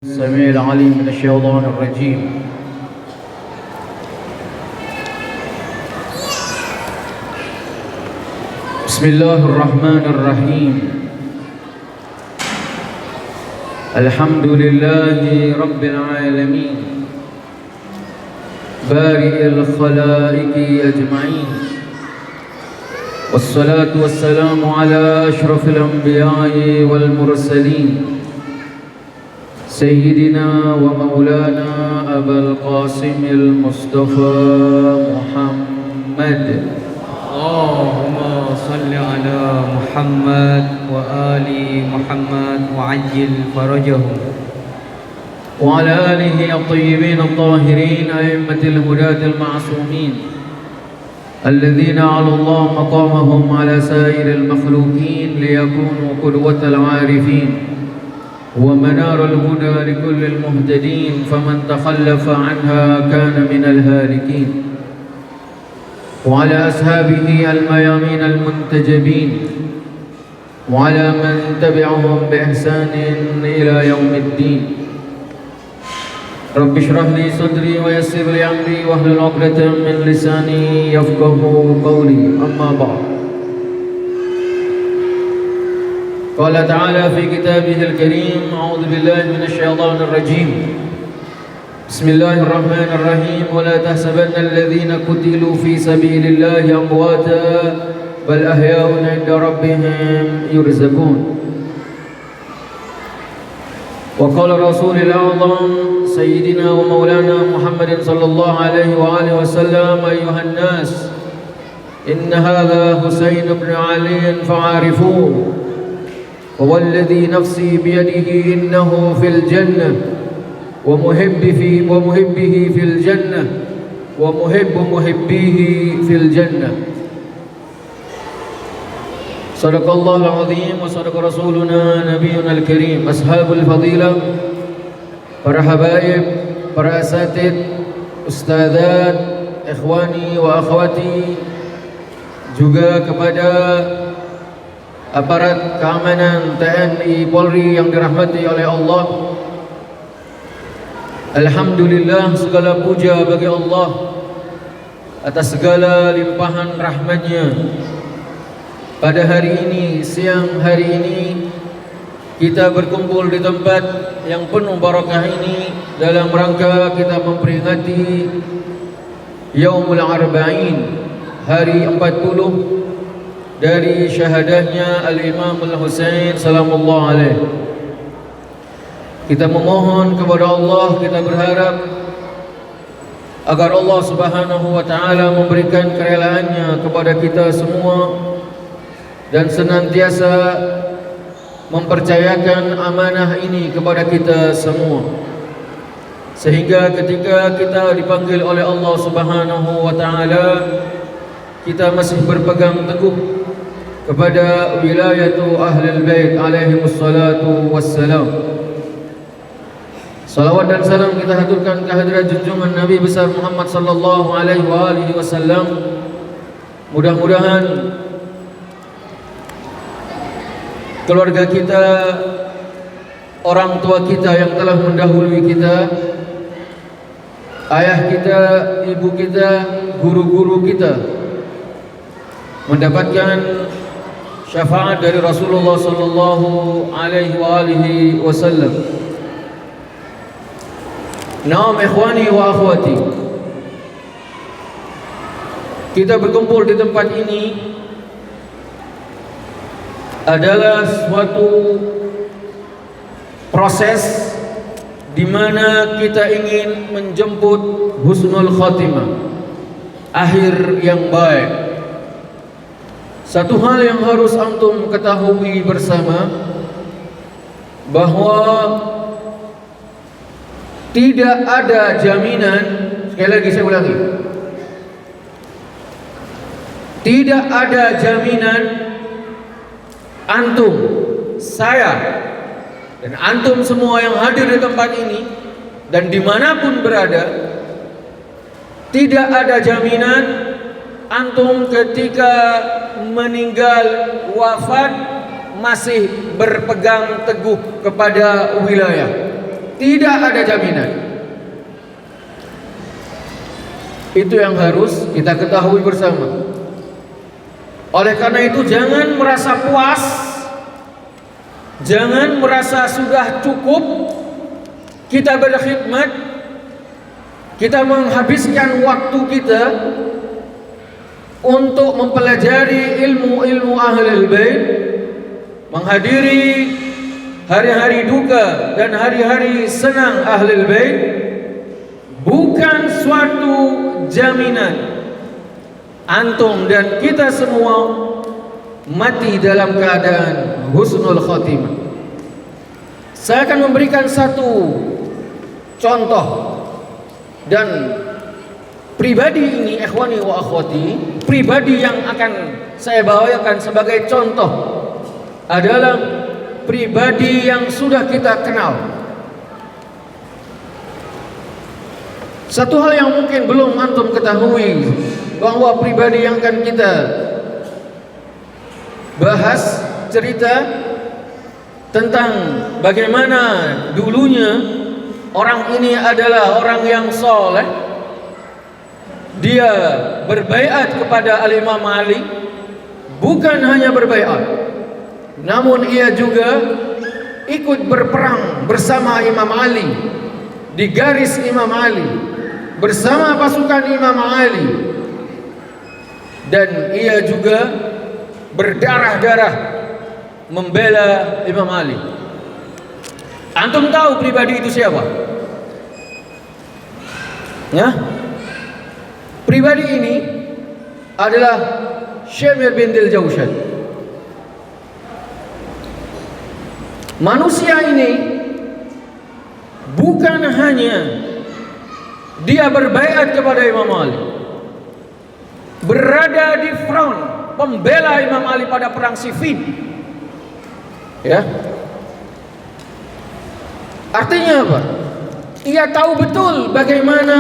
السميع العليم من الشيطان الرجيم. بسم الله الرحمن الرحيم. الحمد لله رب العالمين بارئ الخلائق أجمعين، والصلاة والسلام على أشرف الأنبياء والمرسلين سيدنا ومولانا أبا القاسم المصطفى محمد. اللهم صل على محمد وآل محمد وعجل فرجهم، وعلى آله الطيبين الطاهرين أئمة الهداة المعصومين الذين على الله مقامهم على سائر المخلوقين ليكونوا قدوة العارفين ومنار الهدى لكل المهتدين، فمن تخلف عنها كان من الهالكين. وعلى أصحابه الميامين المنتجبين، وعلى من تبعهم بإحسان إلى يوم الدين. رب اشرح لي صدري ويسر لي أمري واحلل عقدة من لساني يفقهوا قولي. أما بعد، قال تعالى في كتابه الكريم: أعوذ بالله من الشيطان الرجيم، بسم الله الرحمن الرحيم. ولا تحسبن الذين قتلوا في سبيل الله أمواتا بل أحياء عند ربهم يرزقون. وقال رسول الأعظم سيدنا ومولانا محمد صلى الله عليه وآله وسلم: أيها الناس، إن هذا حسين بن علي فعارفوه، والذي نفسي بيده إنه في الجنة ومحبه في الجنة ومحب محبيه في الجنة. صدق الله العظيم وصدق رسولنا نبينا الكريم. Ashabul fadilah, para habaib, para asatid, ustadzat, ikhwani wa akhwati, juga kepada aparat keamanan TNI Polri yang dirahmati oleh Allah. Alhamdulillah, segala puja bagi Allah atas segala limpahan rahmat-Nya. Pada hari ini, siang hari ini, kita berkumpul di tempat yang penuh barakah ini dalam rangka kita memperingati Yaumul Arba'in, hari 40 dari syahadahnya Al-Imam Al-Husain salamullah alaih. Kita memohon kepada Allah, kita berharap agar Allah Subhanahu wa taala memberikan kerelaannya kepada kita semua dan senantiasa mempercayakan amanah ini kepada kita semua, sehingga ketika kita dipanggil oleh Allah Subhanahu wa taala, kita masih berpegang teguh kepada wilayatu Ahlul Bait alaihimus salatu wassalam. Salawat dan salam kita haturkan kehadirat junjungan Nabi besar Muhammad sallallahu alaihi wasallam. Mudah-mudahan keluarga kita, orang tua kita yang telah mendahului kita, ayah kita, ibu kita, guru-guru kita, mendapatkan syafaat dari Rasulullah sallallahu alaihi wasallam. Naam ikhwani wa akhwati, kita berkumpul di tempat ini adalah suatu proses di mana kita ingin menjemput husnul khatimah, akhir yang baik. Satu hal yang harus antum ketahui bersama, bahwa tidak ada jaminan, sekali lagi saya ulangi, tidak ada jaminan antum, saya, dan antum semua yang hadir di tempat ini dan dimanapun berada, tidak ada jaminan antum ketika meninggal wafat masih berpegang teguh kepada wilayah. Tidak ada jaminan. Itu yang harus kita ketahui bersama. Oleh karena itu jangan merasa puas, jangan merasa sudah cukup kita berkhidmat, kita menghabiskan waktu kita untuk mempelajari ilmu-ilmu Ahlul Bait, menghadiri hari-hari duka dan hari-hari senang Ahlul Bait, bukan suatu jaminan antum dan kita semua mati dalam keadaan husnul khotimah. Saya akan memberikan satu contoh, dan pribadi ini ikhwani wa akhwati, pribadi yang akan saya bawakan sebagai contoh adalah pribadi yang sudah kita kenal. Satu hal yang mungkin belum antum ketahui, bahwa pribadi yang akan kita bahas cerita tentang bagaimana dulunya orang ini adalah orang yang soleh. Dia berbaiat kepada Al-Imam Ali, bukan hanya berbaiat, namun ia juga ikut berperang bersama Imam Ali di garis Imam Ali, bersama pasukan Imam Ali, dan ia juga berdarah-darah membela Imam Ali. Antum tahu pribadi itu siapa? Ya? Pribadi ini adalah Syamir bin Diljawshan. Manusia ini bukan hanya dia berbaiat kepada Imam Ali, berada di front pembela Imam Ali pada perang Siffin. Ya. Artinya apa? Ia tahu betul bagaimana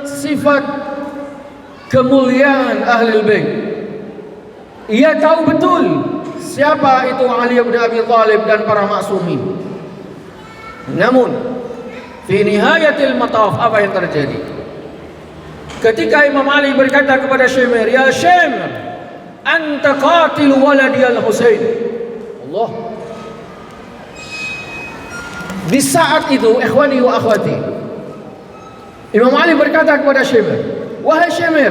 sifat kemuliaan Ahlul Bait. Ia tahu betul siapa itu Ali bin Abi Thalib dan para maksumin. Namun fi nihayatil mataf, apa yang terjadi? Ketika Imam Ali berkata kepada Syamir, "Ya Syamir, anta qatil waladi al-Husain." Allah. Di saat itu, ikhwani wa akhwati, Imam Ali berkata kepada Syamir, "Wahai Syamir,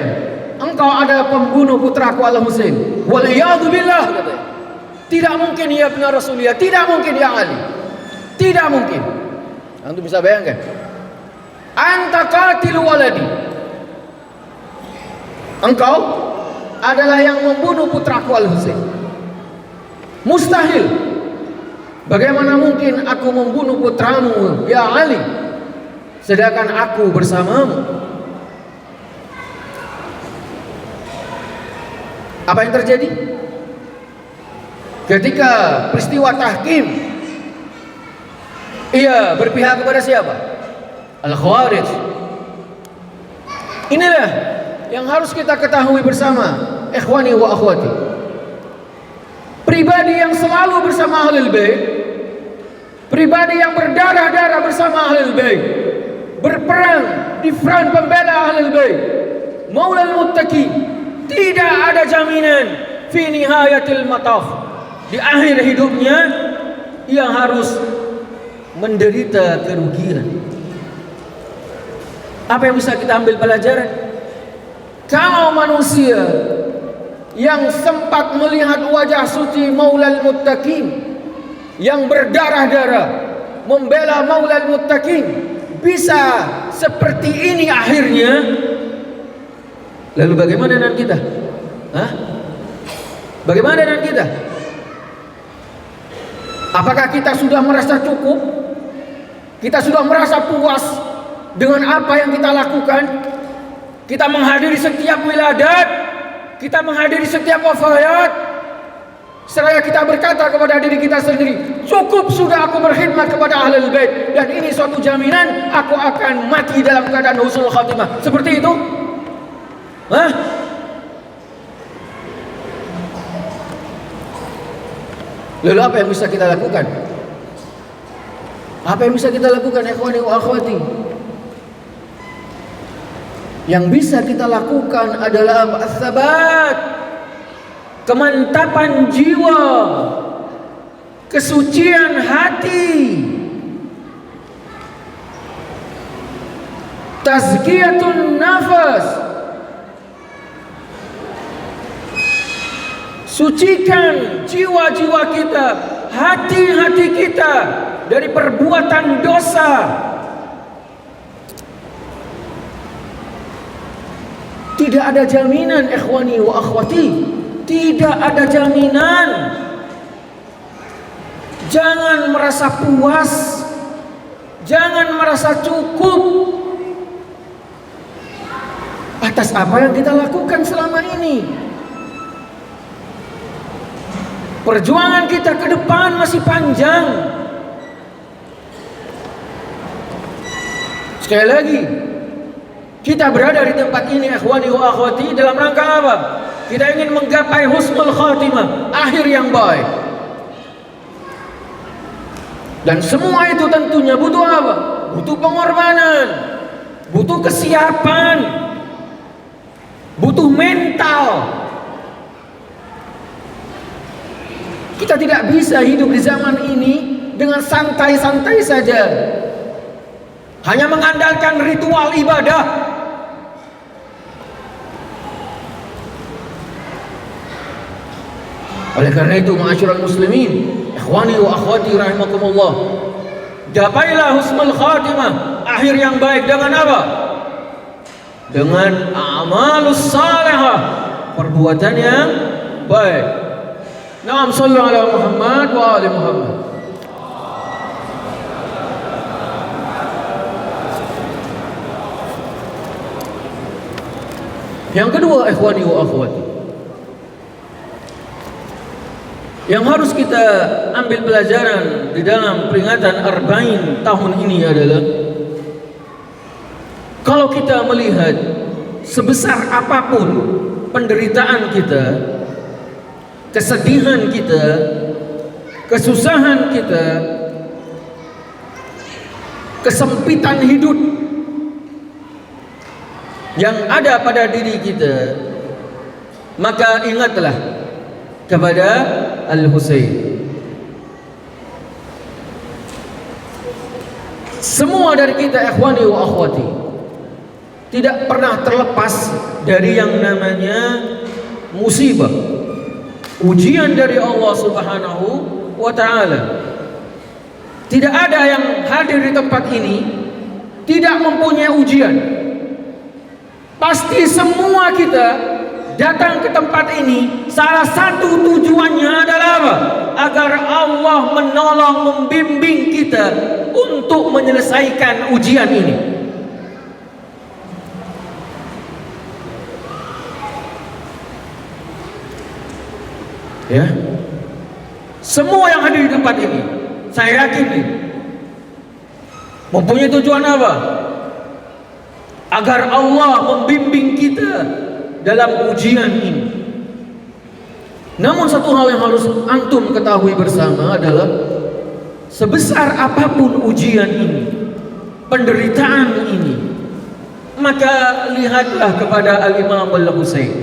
engkau ada pembunuh putraku Al-Husain. Waliyadu billah," katanya. Tidak mungkin ya benar Rasulullah, tidak mungkin ya Ali, tidak mungkin. Antum bisa bayangkan? Anta qatil waladi, engkau adalah yang membunuh putraku Al-Husain. Mustahil. Bagaimana mungkin aku membunuh putramu ya Ali, sedangkan aku bersamamu? Apa yang terjadi? Ketika peristiwa tahkim, ia berpihak kepada siapa? Al-Khawarij. Inilah yang harus kita ketahui bersama, ikhwani wa akhwati. Pribadi yang selalu bersama Ahlul Bait, pribadi yang berdarah-darah bersama Ahlul Bait, berperang di front pembela Ahlul Bait, Maulal Muttaqi, tidak ada jaminan fi nihayatil mataf, di akhir hidupnya ia harus menderita kerugian. Apa yang bisa kita ambil pelajaran? Kalau manusia yang sempat melihat wajah suci Maulal Muttaqin, yang berdarah-darah membela Maulal Muttaqin, bisa seperti ini akhirnya, lalu bagaimana dengan kita? Hah? Bagaimana dengan kita? Apakah kita sudah merasa cukup? Kita sudah merasa puas dengan apa yang kita lakukan? Kita menghadiri setiap wiladat, kita menghadiri setiap wafayat, seraya kita berkata kepada diri kita sendiri, cukup sudah aku berkhidmat kepada Ahlul Bait, dan ini suatu jaminan aku akan mati dalam keadaan husnul khatimah. Seperti itu? Hah? Lalu apa yang bisa kita lakukan? Apa yang bisa kita lakukan ikhwani wa akhwati? Yang bisa kita lakukan adalah as-sabat, kemantapan jiwa, kesucian hati, tazkiyatun nafas, sucikan jiwa-jiwa kita, hati-hati kita dari perbuatan dosa. Tidak ada jaminan ikhwani wa akhwati, tidak ada jaminan. Jangan merasa puas, jangan merasa cukup atas apa yang kita lakukan selama ini. Perjuangan kita ke depan masih panjang. Sekali lagi, kita berada di tempat ini ikhwani wa akhwati dalam rangka apa? Kita ingin menggapai husnul khatimah, akhir yang baik. Dan semua itu tentunya butuh apa? Butuh pengorbanan, butuh kesiapan, butuh mental. Kita tidak bisa hidup di zaman ini dengan santai-santai saja, hanya mengandalkan ritual ibadah. Oleh karena itu, ma'asyiral muslimin, ikhwani wa akhwati rahimakumullah, gapailah husnul khatimah, akhir yang baik dengan apa? Dengan amalus salihah, perbuatan yang baik. Naam, sallu ala Muhammad wa ali Muhammad. Yang kedua, ikhwani wa akhwati, yang harus kita ambil pelajaran di dalam peringatan Arba'in tahun ini adalah, kalau kita melihat sebesar apapun penderitaan kita, kesedihan kita, kesusahan kita, kesempitan hidup yang ada pada diri kita, maka ingatlah kepada Al-Husain. Semua dari kita ikhwani wa akhwati tidak pernah terlepas dari yang namanya musibah, ujian dari Allah Subhanahu wa ta'ala. Tidak ada yang hadir di tempat ini tidak mempunyai ujian. Pasti semua kita datang ke tempat ini, salah satu tujuannya adalah apa? Agar Allah menolong, membimbing kita untuk menyelesaikan ujian ini. Ya, semua yang hadir di tempat ini, saya yakin nih, mempunyai tujuan apa? Agar Allah membimbing kita dalam ujian ini. Namun satu hal yang harus antum ketahui bersama adalah, sebesar apapun ujian ini, penderitaan ini, maka lihatlah kepada Al-Imam Al-Husain.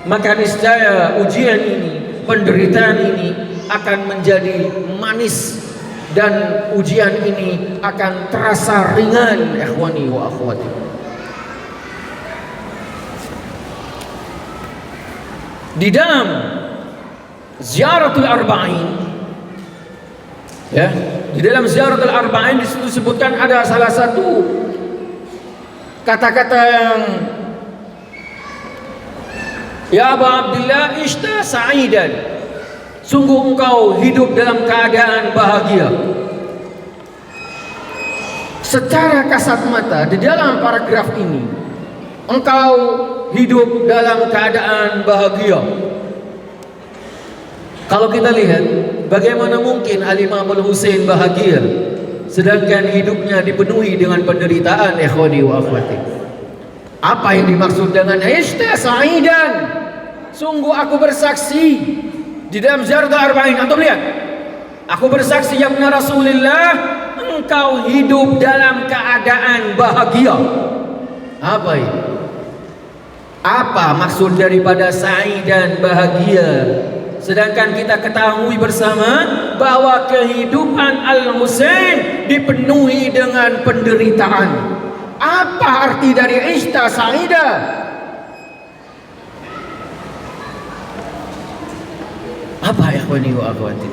Maka niscaya ujian ini, penderitaan ini akan menjadi manis, dan ujian ini akan terasa ringan ikhwani wa akhwati. Di dalam Ziyaratul Arba'in, ya, di dalam Ziyaratul Arba'in disebutkan ada salah satu kata-kata yang, ya Abu Abdillah ishta sa'idan, sungguh engkau hidup dalam keadaan bahagia. Secara kasat mata di dalam paragraf ini, engkau hidup dalam keadaan bahagia. Kalau kita lihat, bagaimana mungkin Al-Imam Al-Husain bahagia sedangkan hidupnya dipenuhi dengan penderitaan ikhwani wa akhwati. Apa yang dimaksud dengan ishta sa'idan? Sungguh aku bersaksi di dalam Ziyaratul Arba'in, antum lihat, aku bersaksi ya benar Rasulullah, engkau hidup dalam keadaan bahagia. Apa itu? Apa maksud daripada sa'i dan bahagia? Sedangkan kita ketahui bersama bahwa kehidupan Al-Husain dipenuhi dengan penderitaan. Apa arti dari Ishta Sa'idah? Apa ikhwani wa akhwati?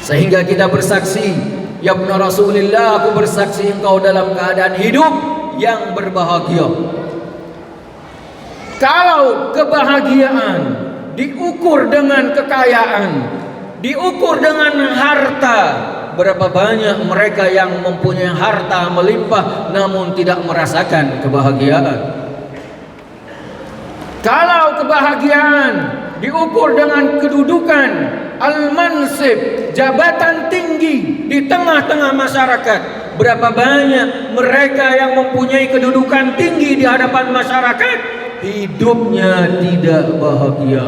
Sehingga kita bersaksi, ya ibn Rasulillah, aku bersaksi engkau dalam keadaan hidup yang berbahagia. Kalau kebahagiaan diukur dengan kekayaan, diukur dengan harta, berapa banyak mereka yang mempunyai harta melimpah namun tidak merasakan kebahagiaan. Kalau kebahagiaan diukur dengan kedudukan, al-mansib, jabatan tinggi di tengah-tengah masyarakat, berapa banyak mereka yang mempunyai kedudukan tinggi di hadapan masyarakat, hidupnya tidak bahagia.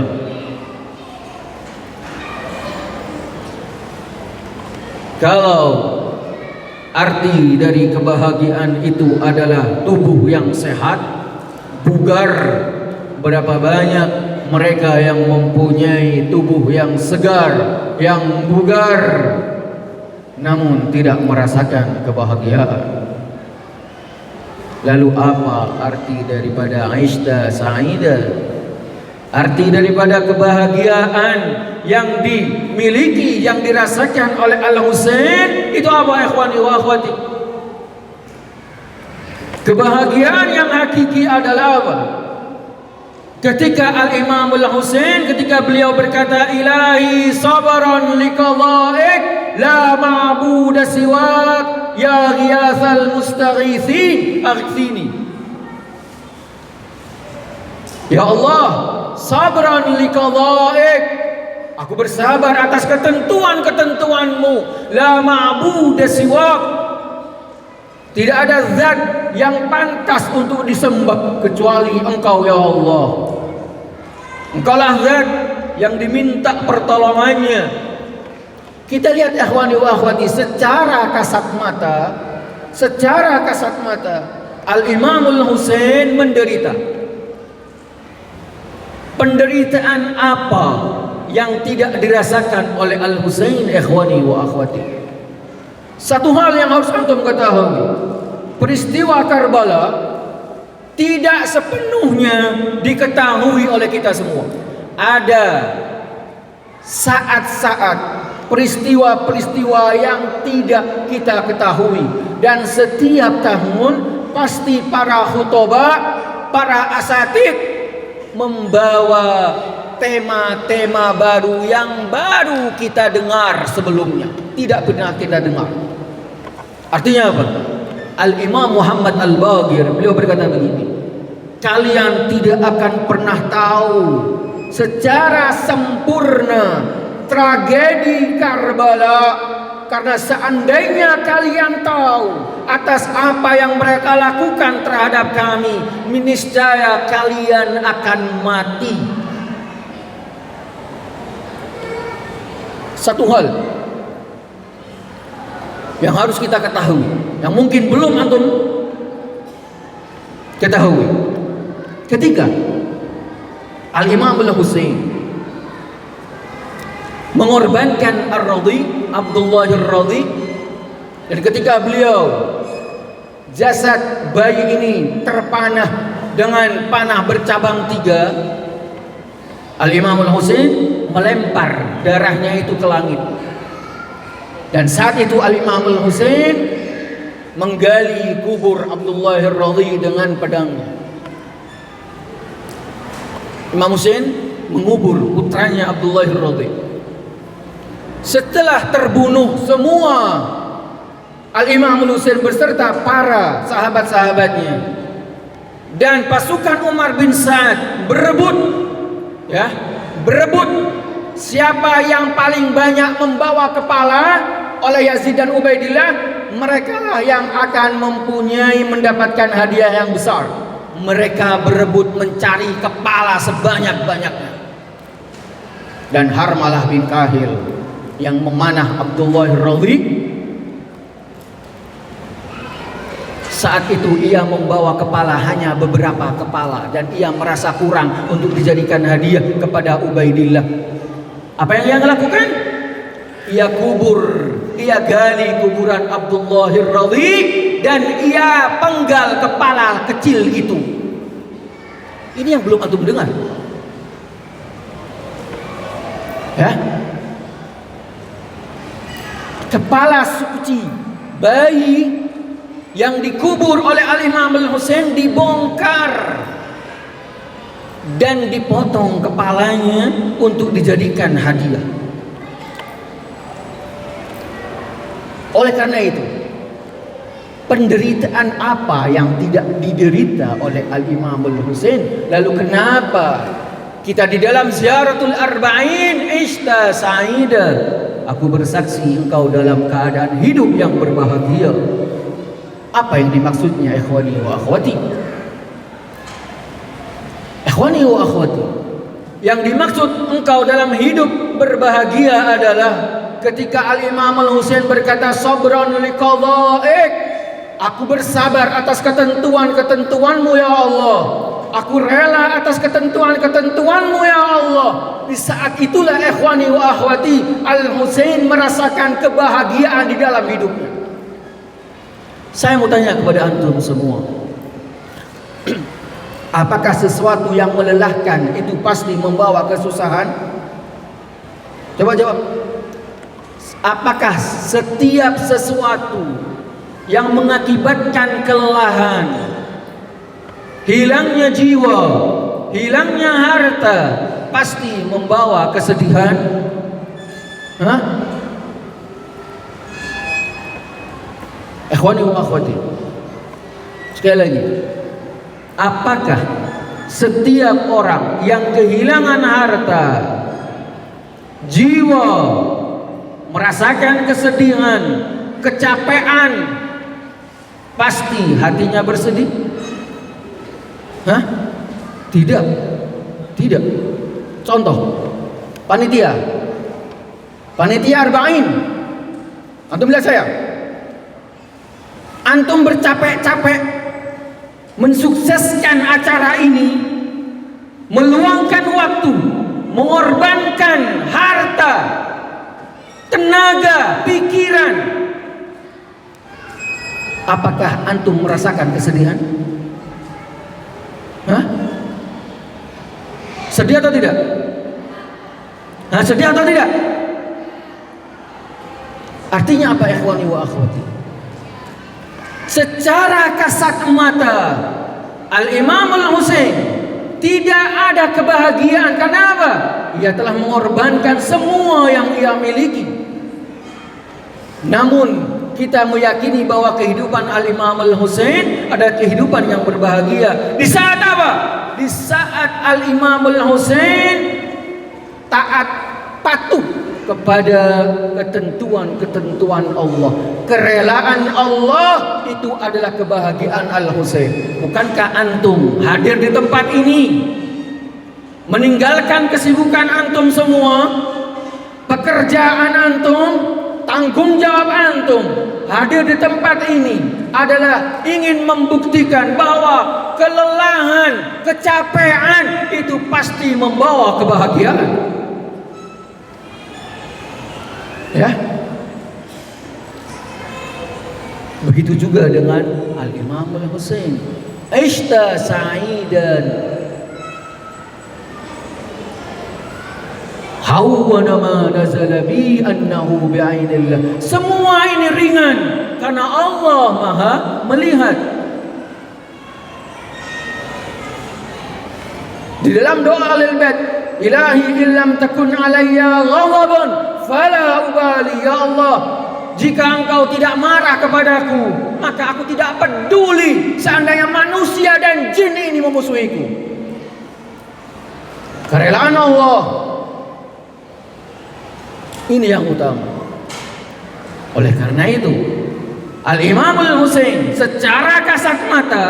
Kalau arti dari kebahagiaan itu adalah tubuh yang sehat, bugar, berapa banyak mereka yang mempunyai tubuh yang segar, yang bugar, namun tidak merasakan kebahagiaan. Lalu apa arti daripada Ishta Sa'idah? Arti daripada kebahagiaan yang dimiliki, yang dirasakan oleh Al-Husain itu apa ikhwani wa akhwati? Kebahagiaan yang hakiki adalah apa? Ketika Al-Imam Al-Husain, ketika beliau berkata, ilahi sabaran liqadha'ik la ma'buda siwak ya ghiyathal mustaghithin aghthini. Ya Allah, sabran liqadha'ik, aku bersabar atas ketentuan-ketentuanmu. La ma'buda siwak, tidak ada zat yang pantas untuk disembah kecuali Engkau ya Allah. Engkaulah zat yang diminta pertolongannya. Kita lihat ikhwani wa akhwati, secara kasat mata Al-Imam Al-Husain menderita. Penderitaan apa yang tidak dirasakan oleh Al-Husain ikhwani wa akhwati? Satu hal yang harus antum ketahui, peristiwa Karbala tidak sepenuhnya diketahui oleh kita semua. Ada saat-saat, peristiwa-peristiwa yang tidak kita ketahui, dan setiap tahun pasti para khutbah, para asatid membawa tema-tema baru yang baru kita dengar sebelumnya, tidak pernah kita dengar. Artinya apa? Al-Imam Muhammad Al-Baqir beliau berkata begini, kalian tidak akan pernah tahu secara sempurna tragedi Karbala, karena seandainya kalian tahu atas apa yang mereka lakukan terhadap kami, niscaya kalian akan mati. Satu hal yang harus kita ketahui, yang mungkin belum antum ketahui, ketika Al-Imam Al-Husain mengorbankan Ar-Radhi, Abdullah Ar-Radhi, dan ketika beliau, jasad bayi ini terpanah dengan panah bercabang 3, Al-Imam Al-Husain melempar darahnya itu ke langit. Dan saat itu Al-Imam Al-Husain menggali kubur Abdullah Ar-Radhi dengan pedangnya. Imam Husain mengubur putranya Abdullah Ar-Radhi. Setelah terbunuh semua, Al-Imam Al-Husain beserta para sahabat-sahabatnya dan pasukan Umar bin Sa'ad berebut siapa yang paling banyak membawa kepala oleh Yazid dan Ubaidillah, mereka lah yang akan mendapatkan hadiah yang besar. Mereka berebut mencari kepala sebanyak-banyaknya. Dan Harmalah bin Kahil yang memanah Abdullah Ar-Radhi Saat itu ia membawa kepala hanya beberapa kepala dan ia merasa kurang untuk dijadikan hadiah kepada Ubaidillah. Apa yang ia lakukan? Ia gali kuburan Abdullahir Radhiq dan ia penggal kepala kecil itu. Ini yang belum antum dengar. Ya? Kepala suci bayi yang dikubur oleh Al-Imam Al-Husain dibongkar dan dipotong kepalanya untuk dijadikan hadiah. Oleh karena itu, penderitaan apa yang tidak diderita oleh Al-Imam Al-Husain? Lalu kenapa kita di dalam Ziaratul Arba'in Ishta Sa'ida, aku bersaksi engkau dalam keadaan hidup yang berbahagia. Apa yang dimaksudnya ikhwani wa akhwati? Ikhwani wa akhwati, yang dimaksud engkau dalam hidup berbahagia adalah ketika Al-Imam Al-Husain berkata sabran liqadha'ik, aku bersabar atas ketentuan-ketentuanmu ya Allah, aku rela atas ketentuan-ketentuanmu ya Allah. Di saat itulah ikhwani wa akhwati, Al-Husain merasakan kebahagiaan di dalam hidupnya. Saya mau tanya kepada antum semua, apakah sesuatu yang melelahkan itu pasti membawa kesusahan? Coba jawab. Apakah setiap sesuatu yang mengakibatkan kelelahan, hilangnya jiwa, hilangnya harta, pasti membawa kesedihan? Hah? Ikhwani wa akhwati, sekali lagi, apakah setiap orang yang kehilangan harta, jiwa, merasakan kesedihan, kecapean, pasti hatinya bersedih? Hah? Tidak. Tidak. Contoh, panitia Arba'in. Antum lihat saya. Antum bercapek-capek mensukseskan acara ini, meluangkan waktu, mengorbankan harta, tenaga, pikiran. Apakah antum merasakan kesedihan? Hah? Sedih atau tidak? Nah, sedih atau tidak? Artinya apa ikhwani wa akhwati? Secara kasat mata Al-Imam Al-Husain tidak ada kebahagiaan. Kenapa? Ia telah mengorbankan semua yang ia miliki. Namun kita meyakini bahwa kehidupan Al-Imam Al-Husain ada kehidupan yang berbahagia. Di saat apa? Di saat Al-Imam Al-Husain taat, patuh kepada ketentuan-ketentuan Allah. Kerelaan Allah itu adalah kebahagiaan Al-Husain. Bukankah antum hadir di tempat ini, meninggalkan kesibukan antum semua, pekerjaan antum, tanggung jawab antum, hadir di tempat ini adalah ingin membuktikan bahwa kelelahan, kecapean itu pasti membawa kebahagiaan. Ya, begitu juga dengan Al-Imam Al-Husain. Ishta sa'idan, hawwana ma nazala bi annahu bi'ainillah. Semua ini ringan karena Allah Maha melihat. Di dalam doa Ahlul Bait, Ilahi illam takun alayya ghadabun fala ubali. Ya Allah, jika engkau tidak marah kepadaku, maka aku tidak peduli seandainya manusia dan jin ini memusuhiku. Kerelaan Allah ini yang utama. Oleh karena itu, Al-Imam Al-Husain secara kasat mata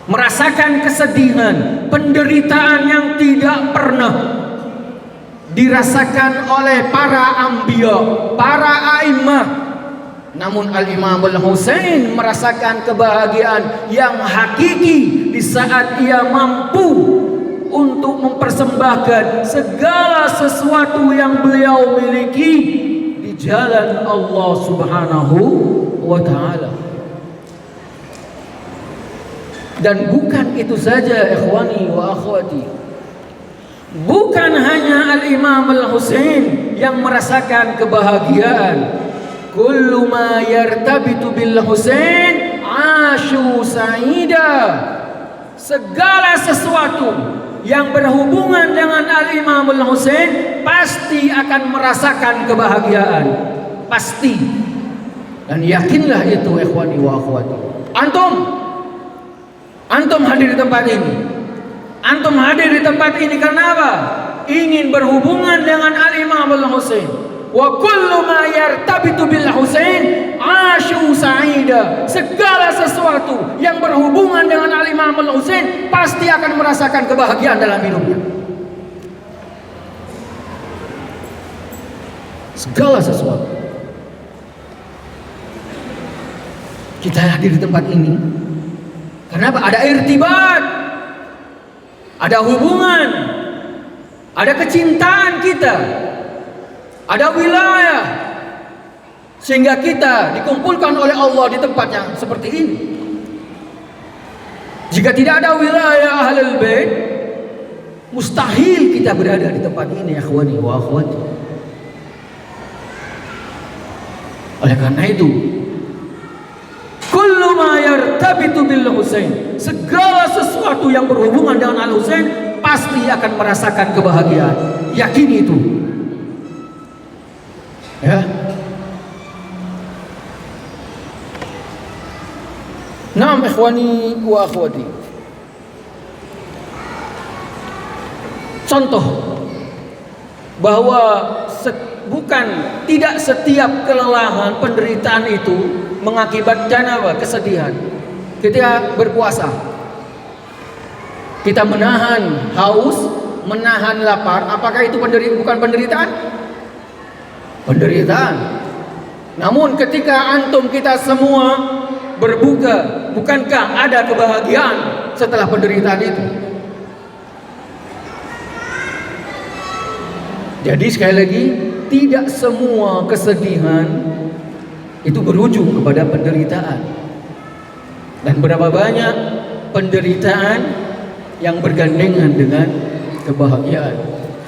merasakan kesedihan, penderitaan yang tidak pernah dirasakan oleh para anbiya, para a'immah, Namun Al-Imam Al-Husain merasakan kebahagiaan yang hakiki di saat ia mampu untuk mempersembahkan segala sesuatu yang beliau miliki di jalan Allah Subhanahu wa ta'ala. Dan bukan itu saja ikhwani wa akhwati, bukan hanya Al-Imam Al-Husain yang merasakan kebahagiaan. Kullu ma yartabitu bil Husain asyu sa'ida. Segala sesuatu yang berhubungan dengan Al-Imam Al-Husain pasti akan merasakan kebahagiaan. Pasti. Dan yakinlah itu ikhwani wa akhwati. Antum hadir di tempat ini. Antum hadir di tempat ini karena apa? Ingin berhubungan dengan Al-Imam Al-Husain. Wa kullu ma yartabitu bil Husain asyu sa'ida. Segala sesuatu yang berhubungan dengan Al-Imam Al-Husain pasti akan merasakan kebahagiaan dalam hidupnya. Segala sesuatu. Kita hadir di tempat ini karena apa? Ada irtibat, ada hubungan, ada kecintaan kita, ada wilayah, sehingga kita dikumpulkan oleh Allah di tempat yang seperti ini. Jika tidak ada wilayah Ahlul Bait, mustahil kita berada di tempat ini, akhwani wa akhwati. Oleh karena itu, kullu ma yartabitu bil Husain, segala sesuatu yang berhubungan dengan Al-Husain pasti akan merasakan kebahagiaan. Yakini itu. Ya. Naam ikhwani wa akhwati. Contoh bahwa bukan tidak setiap kelelahan, penderitaan itu mengakibatkan apa? Kesedihan. Ketika berpuasa, kita menahan haus, menahan lapar, apakah itu bukan penderitaan? Penderitaan. Namun ketika antum kita semua berbuka, bukankah ada kebahagiaan setelah penderitaan itu? Jadi sekali lagi, tidak semua kesedihan itu berujung kepada penderitaan. Dan berapa banyak penderitaan yang bergandengan dengan kebahagiaan.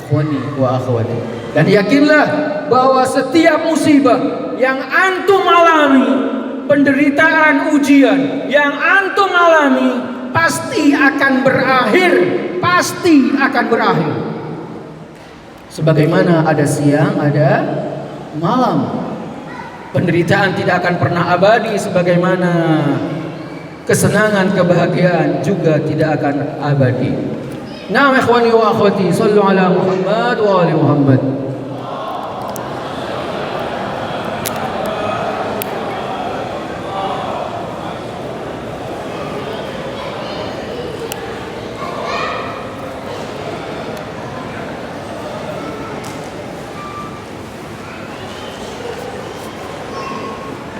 Ikhwani wa akhwati. Dan yakinlah bahwa setiap musibah yang antum alami, penderitaan, ujian yang antum alami pasti akan berakhir, pasti akan berakhir. Sebagaimana ada siang, ada malam. Penderitaan tidak akan pernah abadi, sebagaimana kesenangan, kebahagiaan juga tidak akan abadi. Naam ikhwani wa akhwati, sallu ala Muhammad wa ali Muhammad.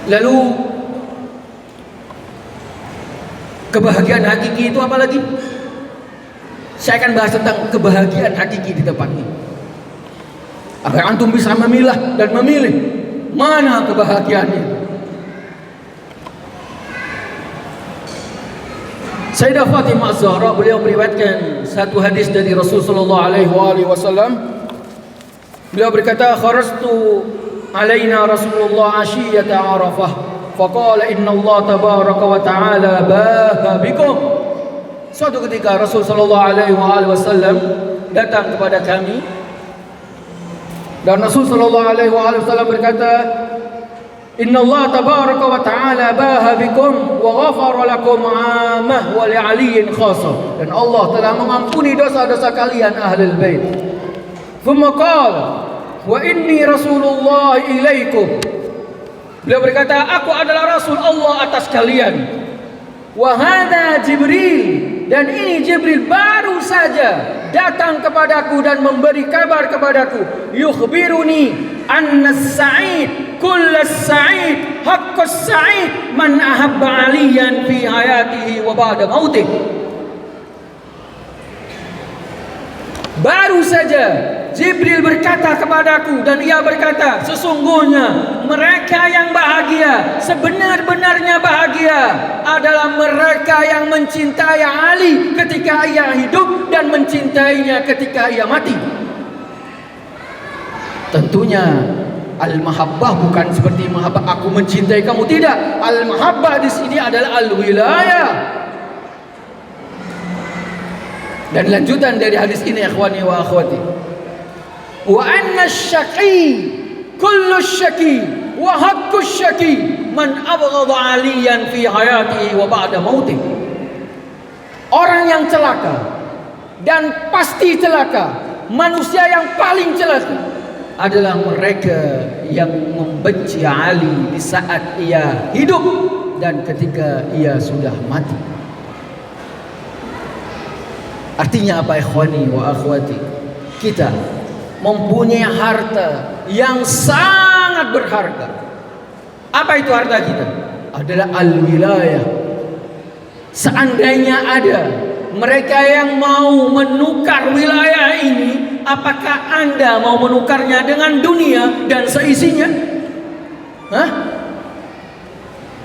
Lalu kebahagiaan hakiki itu apa lagi? Saya akan bahas tentang kebahagiaan hakiki di tempat ini, agar antum bisa memilah dan memilih mana kebahagiaan itu. Sayyidah Fatimah Az-Zahra, beliau meriwayatkan satu hadis dari Rasul sallallahu alaihi wasallam. Beliau berkata, "Kharastu alaina Rasulullah ashiyata Arafah, faqala inna Allah tabaraka wa ta'ala baha bikum." Suatu ketika Rasul sallallahu alaihi wasallam datang kepada kami, dan Rasul sallallahu alaihi wasallam berkata, "Inna Allah tabaraka wa ta'ala baha bikum wa ghafara lakum 'amah wa li'aliyin khassa." Dan Allah telah mengampuni dosa-dosa kalian ahlul bait. Thumma qala, "Wa inni Rasulullah ilaikum." Beliau berkata, "Aku adalah Rasul Allah atas kalian. Wa hadza Jibril." Dan ini Jibril baru saja datang kepadaku dan memberi kabar kepadaku. Yukhbiruni anna as-sa'id kull as-sa'id haqqus sa'id man ahabba aliyan fi hayatihi wa ba'da mautih. Baru saja Jibril berkata kepadaku, dan ia berkata, sesungguhnya mereka yang bahagia, sebenar-benarnya bahagia adalah mereka yang mencintai Ali ketika ia hidup dan mencintainya ketika ia mati. Tentunya al-mahabbah bukan seperti mahabbah aku mencintai kamu, tidak. Al-mahabbah di sini adalah al-wilayah. Dan lanjutan dari hadis ini, ikhwani wa akhwati, wa anna asy-syaqi kullu asy-syaqi wa haqqu asy-syaqi man abghadha aliyan fi hayatihi wa ba'da mautih. Orang yang celaka dan pasti celaka, manusia yang paling celaka adalah mereka yang membenci Ali di saat ia hidup dan ketika ia sudah mati. Artinya apa, ikhwani wa akhwati? Kita mempunyai harta yang sangat berharga. Apa itu harta kita? Adalah al-wilayah. Seandainya ada mereka yang mau menukar wilayah ini, apakah Anda mau menukarnya dengan dunia dan seisinya? Hah?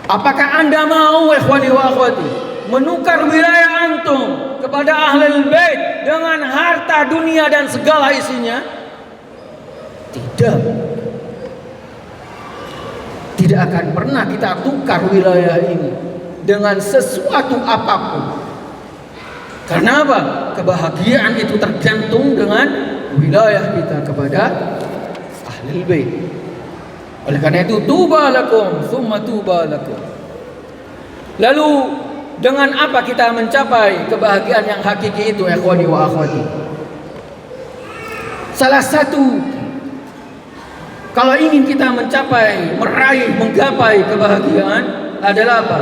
Apakah Anda mau, ikhwani wa akhwati, menukar wilayah antum kepada ahlul bait dengan harta dunia dan segala isinya? Tidak. Tidak akan pernah kita tukar wilayah ini dengan sesuatu apapun. Karena apa? Kebahagiaan itu tergantung dengan wilayah kita kepada ahlul bait. Oleh karena itu, tuba lakum tsumma tuba lakum. Lalu dengan apa kita mencapai kebahagiaan yang hakiki itu, ikhwani wa akhwati? Salah satu, kalau ingin kita mencapai, meraih, menggapai kebahagiaan adalah apa?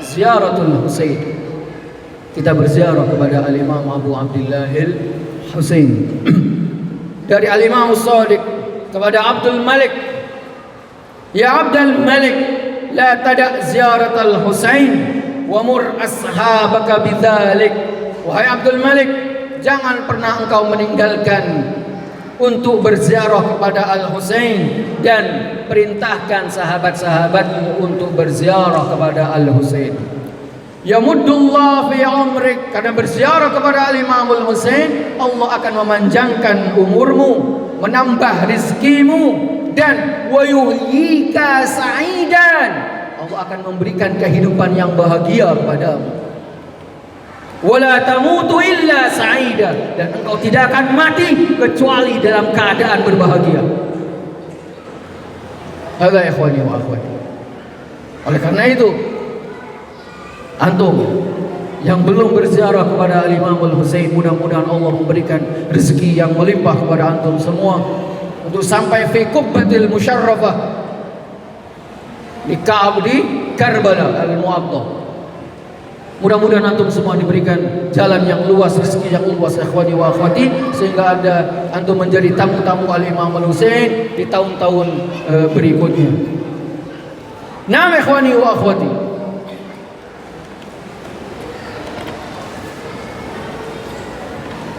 Ziaratul Husain. Kita berziarah kepada Al-Imam Abu Abdillah Al-Husain. Dari Al-Imam As-Sadiq kepada Abdul Malik, ya Abdul Malik, la tada' ziaratul Husain wa mur ashabaka bidzalik. Wahai Abdul Malik, jangan pernah engkau meninggalkan untuk berziarah kepada Al-Husain, dan perintahkan sahabat-sahabatmu untuk berziarah kepada Al-Husain. Yamuddullah fi umrik, karena berziarah kepada Al-Imam Al-Husain, Allah akan memanjangkan umurmu, menambah rizkimu, dan wa yuhyika sa'idan, Allah akan memberikan kehidupan yang bahagia kepadamu. Wala tamutu illa sa'ida, dan engkau tidak akan mati kecuali dalam keadaan berbahagia. Hadza ikhwani wa akhwati. Oleh karena itu, antum yang belum berziarah kepada Al-Imam Al-Husain, mudah-mudahan Allah memberikan rezeki yang melimpah kepada antum semua untuk sampai fi qubbatil musyarrafah di Karbala Al-Mu'attah. Mudah-mudahan antum semua diberikan jalan yang luas, rezeki yang luas, ikhwani wa akhwati, sehingga antum menjadi tamu-tamu Al-Imam Al-Husain di tahun-tahun berikutnya. Nah, ikhwani wa akhwati,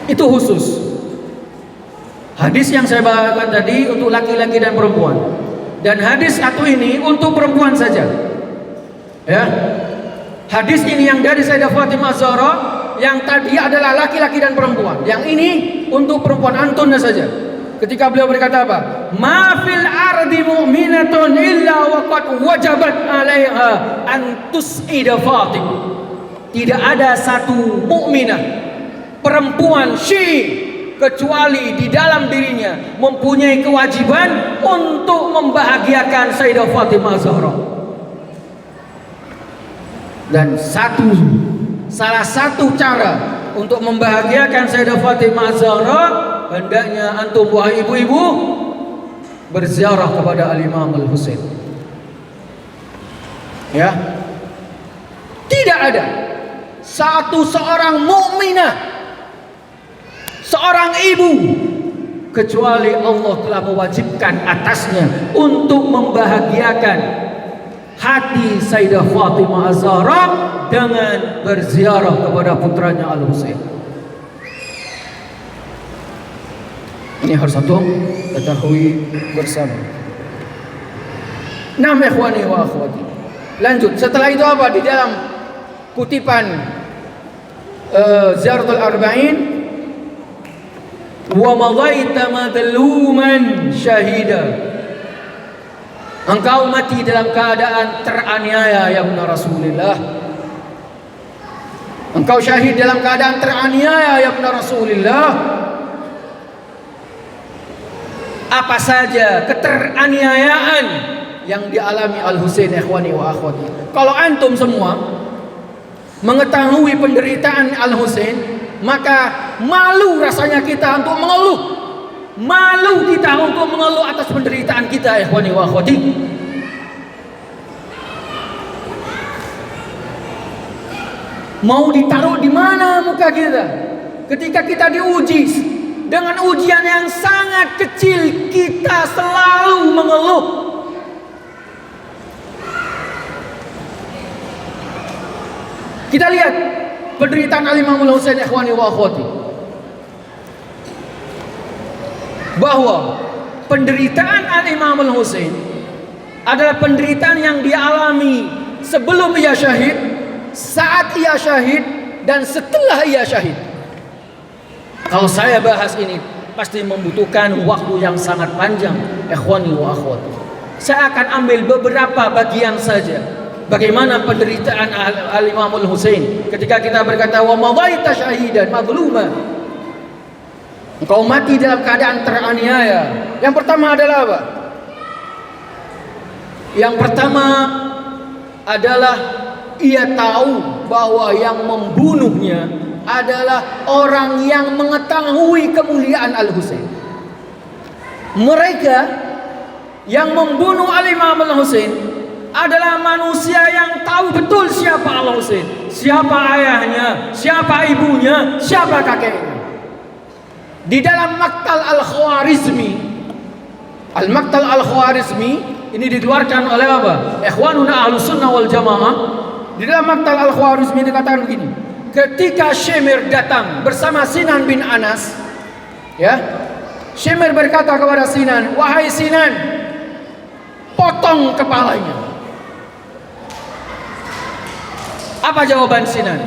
itu khusus hadis yang saya bawakan tadi untuk laki-laki dan perempuan, dan hadis satu ini untuk perempuan saja. Ya, hadis ini yang dari Sayyidah Fatimah Zahra, yang tadi adalah laki-laki dan perempuan, yang ini untuk perempuan, antunnya saja. Ketika beliau berkata apa? Ma fil ardi mu'minatun illa waqad wajabat 'alaiha an tus'ida Fatimah. Tidak ada satu mukminah perempuan Syi'i kecuali di dalam dirinya mempunyai kewajiban untuk membahagiakan Sayyidah Fatimah Zahra. Dan salah satu cara untuk membahagiakan Sayyidah Fatimah Zahra, hendaknya antum wahai ibu-ibu berziarah kepada Al-Imam Al-Husain. Ya, tidak ada seorang mukminah, seorang ibu kecuali Allah telah mewajibkan atasnya untuk membahagiakan hati Sayyidah Fatimah Az-Zahra dengan berziarah kepada putranya Al-Husain. Ini harus satu ketahui bersama. Nah, ikhwani wa akhwati. Lanjut, setelah itu apa? Di dalam kutipan Ziyaratul Arba'in, wa madaita madluman syahida. Engkau mati dalam keadaan teraniaya ya benar Rasulullah. Engkau syahid dalam keadaan teraniaya ya benar Rasulullah. Apa saja keteraniayaan yang dialami Al-Husain, ikhwani wa akhwati. Kalau antum semua mengetahui penderitaan Al-Husain, maka malu rasanya kita untuk mengeluh. Malu kita untuk mengeluh atas penderitaan kita, ikhwani wa akhwati. Mau ditaruh di mana muka kita ketika kita diuji dengan ujian yang sangat kecil? Kita selalu mengeluh. Kita lihat penderitaan Al-Imam Al-Husain, ikhwani wa akhwati, bahwa penderitaan Al-Imam Al-Husain adalah penderitaan yang dialami sebelum ia syahid, saat ia syahid, dan setelah ia syahid. Kalau saya bahas ini pasti membutuhkan waktu yang sangat panjang, ikhwani wa akhwati. Saya akan ambil beberapa bagian saja. Bagaimana penderitaan Al-Imam Al-Husain ketika kita berkata wa madaita syahidan madluma. Engkau mati dalam keadaan teraniaya. Yang pertama adalah apa? Yang pertama adalah ia tahu bahwa yang membunuhnya adalah orang yang mengetahui kemuliaan Al-Husain. Mereka yang membunuh Al-Imam Al-Husain adalah manusia yang tahu betul siapa Al-Husain, siapa ayahnya, siapa ibunya, siapa kakeknya. Di dalam Maqtal Al-Khwarizmi, Al-Maqtal Al-Khwarizmi ini dikeluarkan oleh apa? Ikhwanuna Ahlus Sunnah wal Jamaah. Di dalam Maqtal Al-Khwarizmi dikatakan begini, ketika Shimir datang bersama Sinan bin Anas, ya, Shimir berkata kepada Sinan, wahai Sinan, potong kepalanya. Apa jawaban Sinan?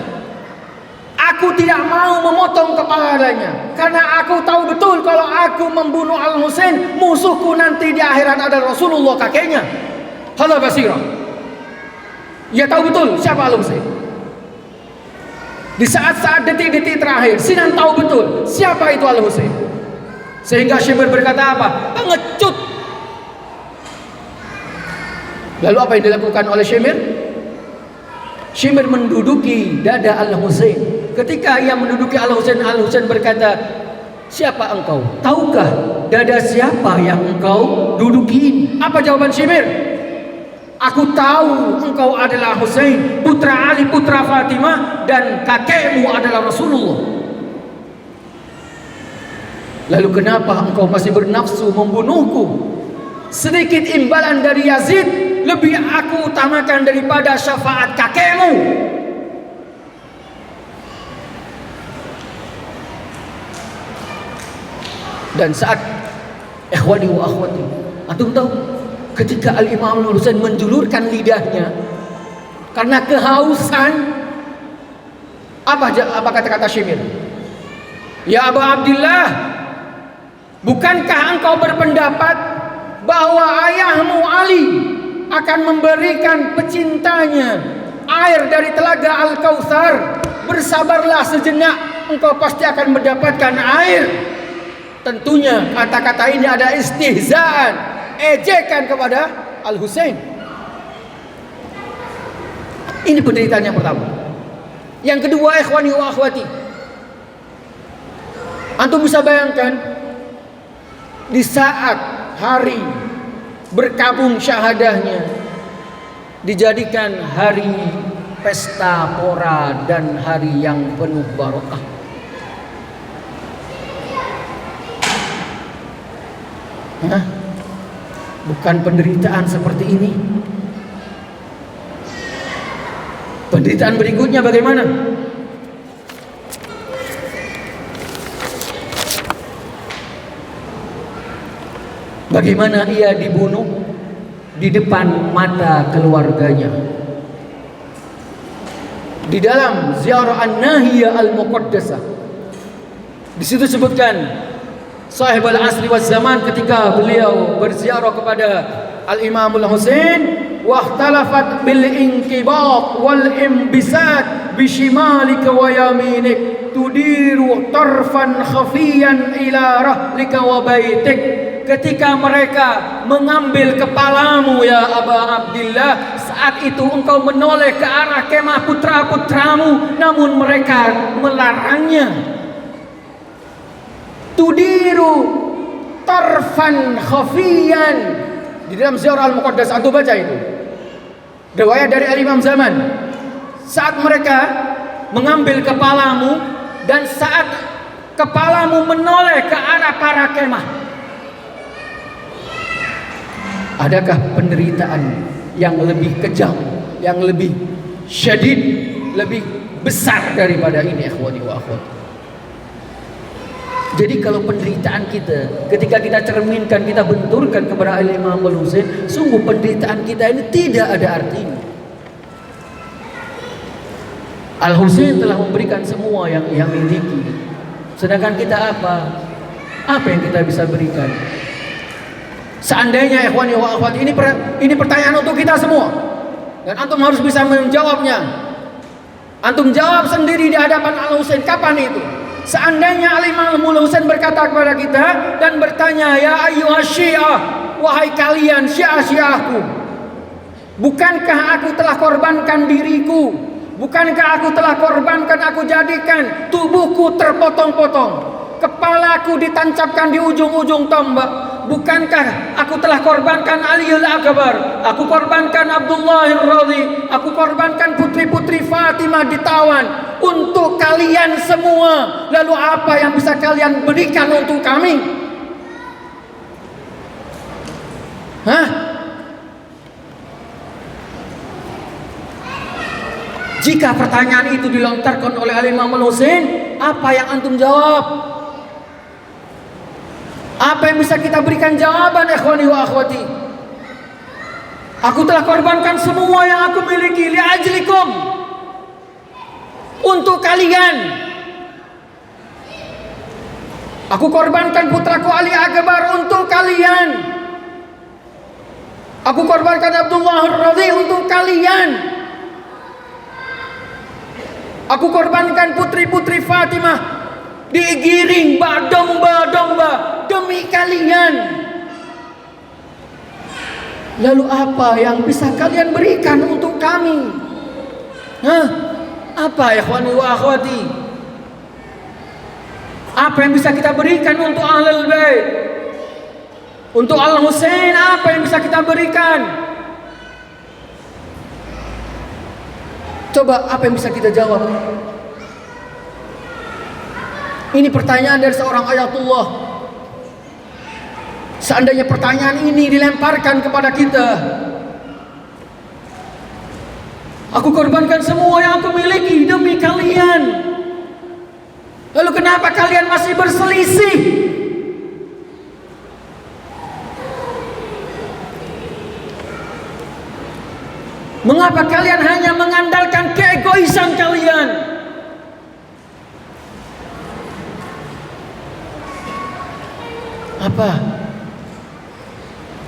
Aku tidak mau memotong kepalanya karena aku tahu betul kalau aku membunuh Al-Husain, musuhku nanti di akhirat adalah Rasulullah kakeknya. Hala basirah. Ia tahu betul siapa Al-Husain. Di saat-saat detik-detik terakhir, Sinan tahu betul siapa itu Al-Husain. Sehingga Shimir berkata apa? Pengecut. Lalu apa yang dilakukan oleh Shimir? Shimir menduduki dada Al-Husain. Ketika ia menduduki Al-Husain, Al-Husain berkata, siapa engkau? Tahukah dada siapa yang engkau duduki? Apa jawaban Shimir? Aku tahu engkau adalah Husain, putra Ali, putra Fatimah, dan kakekmu adalah Rasulullah. Lalu kenapa engkau masih bernafsu membunuhku? Sedikit imbalan dari Yazid lebih aku utamakan daripada syafaat kakekmu. Dan saat ikhwani wa akhwati, antum tahu ketika Al-Imam Al-Husain menjulurkan lidahnya karena kehausan, apa kata-kata Shimir? Ya Abu Abdillah, bukankah engkau berpendapat bahwa ayahmu Ali akan memberikan pecintanya air dari telaga Al-Kautsar? Bersabarlah sejenak, engkau pasti akan mendapatkan air. Tentunya kata-kata ini ada istihzaan, ejekan kepada Al-Husain. Ini penderitaan yang pertama. Yang kedua, ikhwani wa akhwati, antum bisa bayangkan di saat hari berkabung syahadahnya dijadikan hari pesta pora dan hari yang penuh barokah. Hah? Bukan penderitaan seperti ini. Penderitaan berikutnya bagaimana? Bagaimana ia dibunuh di depan mata keluarganya. Di dalam Ziarah An-Nahiyah Al-Muqaddasah, di situ sebutkan Sahib al-Asri wal Zaman ketika beliau berziarah kepada Al-Imam Al-Husain, wahtalafat bil inqibaq wal imbisat bishimalika wa yaminik tudiru tarfan khafiyan ila rahlika wa baitik. Ketika mereka mengambil kepalamu ya Aba Abdillah, saat itu engkau menoleh ke arah kemah putra-putramu, namun mereka melarangnya. Tudiru tarfan khafiyan. Di dalam Ziarah Al-Muqaddas antum baca itu. Riwayat dari Al-Imam Zaman. Saat mereka mengambil kepalamu dan saat kepalamu menoleh ke arah para kemah. Adakah penderitaan yang lebih kejam, yang lebih syadid, lebih besar daripada ini, ikhwani wa akhwat? Jadi kalau penderitaan kita, ketika kita cerminkan, kita benturkan kepada Al-Imam Al-Husain, sungguh penderitaan kita ini tidak ada artinya. Al-Husain telah memberikan semua yang ia miliki. Sedangkan kita apa? Apa yang kita bisa berikan? Seandainya ikhwani wa akhwat, ini pertanyaan untuk kita semua, dan antum harus bisa menjawabnya. Antum jawab sendiri di hadapan Al-Husain, kapan itu? Seandainya Al-Imam Al-Husain berkata kepada kita dan bertanya, ya ayyuhas syiah, wahai kalian syiah-syiahku, bukankah aku telah korbankan diriku? Bukankah aku telah korbankan, aku jadikan tubuhku terpotong-potong, kepalaku ditancapkan di ujung-ujung tombak? Bukankah aku telah korbankan Aliul Akbar, aku korbankan Abdullah Ar-Radhi, aku korbankan putri-putri Fatimah ditawan untuk kalian semua? Lalu apa yang bisa kalian berikan untuk kami? Hah? Jika pertanyaan itu dilontarkan oleh Al-Imam Al-Husain, apa yang antum jawab? Apa yang bisa kita berikan jawaban, ikhwani wa akhwati? Aku telah korbankan semua yang aku miliki li ajlikum, untuk kalian. Aku korbankan putraku Ali Akbar untuk kalian. Aku korbankan Abdullah Ar-Radhi untuk kalian. Aku korbankan putri-putri Fatimah digiring domba-domba demi kalian. Lalu apa yang bisa kalian berikan untuk kami? Hah? Apa ya ikhwani wa akhwati? Apa yang bisa kita berikan untuk Ahlul Bait? Untuk Al-Husain, apa yang bisa kita berikan? Coba, apa yang bisa kita jawab? Ini pertanyaan dari seorang ayatullah. Seandainya pertanyaan ini dilemparkan kepada kita, aku korbankan semua yang aku miliki demi kalian. Lalu kenapa kalian masih berselisih? Mengapa kalian hanya mengandalkan keegoisan kalian? Apa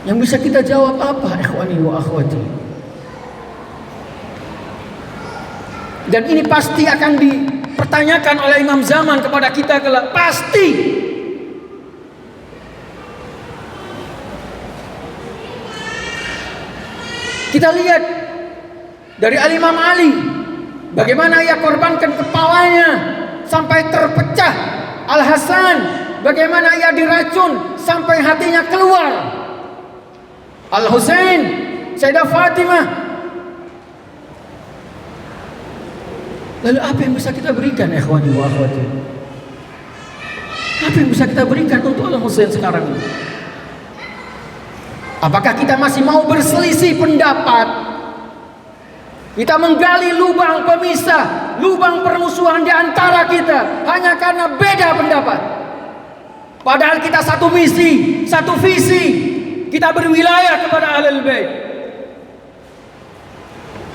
yang bisa kita jawab? Apa ikhwani wa akhwati? Dan ini pasti akan dipertanyakan oleh Imam Zaman kepada kita kelak, pasti. Kita lihat dari Al-Imam Ali, bagaimana ia korbankan kepalanya sampai terpecah. Al-Hasan, bagaimana ia diracun sampai hatinya keluar. Al-Husain, Sayyidah Fatimah. Lalu apa yang bisa kita berikan, ikhwani wa akhwati? Apa yang bisa kita berikan untuk Al-Husain sekarang ini? Apakah kita masih mau berselisih pendapat? Kita menggali lubang pemisah, lubang permusuhan di antara kita hanya karena beda pendapat. Padahal kita satu misi, satu visi. Kita berwilayah kepada Ahlul Bait.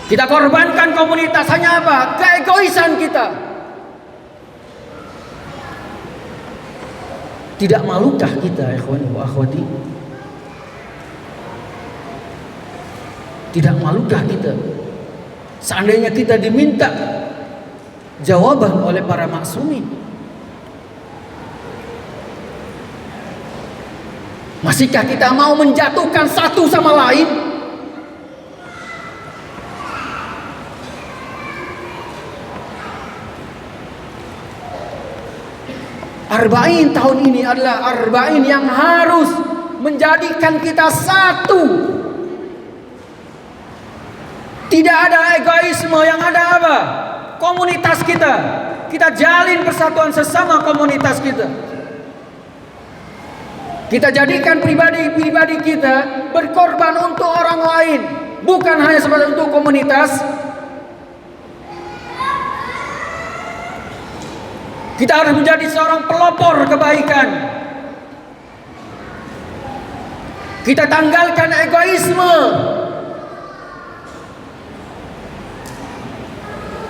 Kita korbankan komunitas hanya apa? Keegoisan kita. Tidak malukah kita, ikhwani wa akhwati? Tidak malukah kita? Seandainya kita diminta jawaban oleh para maksumin, masihkah kita mau menjatuhkan satu sama lain? Arba'in tahun ini adalah arba'in yang harus menjadikan kita satu. Tidak ada egoisme, yang ada apa? Komunitas kita. Kita jalin persatuan sesama komunitas kita. Kita jadikan pribadi-pribadi kita berkorban untuk orang lain, bukan hanya sebagai untuk komunitas. Kita harus menjadi seorang pelopor kebaikan. Kita tanggalkan egoisme.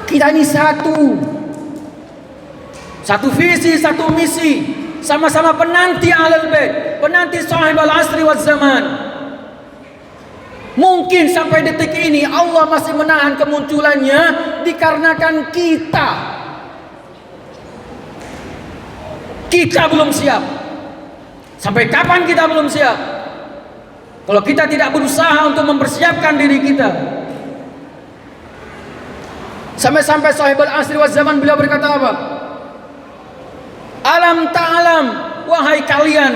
Kita ini satu visi, satu misi, sama-sama penanti Ahlul Bait, penanti sahibul asri wal zaman. Mungkin sampai detik ini Allah masih menahan kemunculannya dikarenakan kita belum siap. Sampai kapan kita belum siap? Kalau kita tidak berusaha untuk mempersiapkan diri kita. Sampai-sampai sahibul asri wal zaman beliau berkata apa? Alam ta'alam, wahai kalian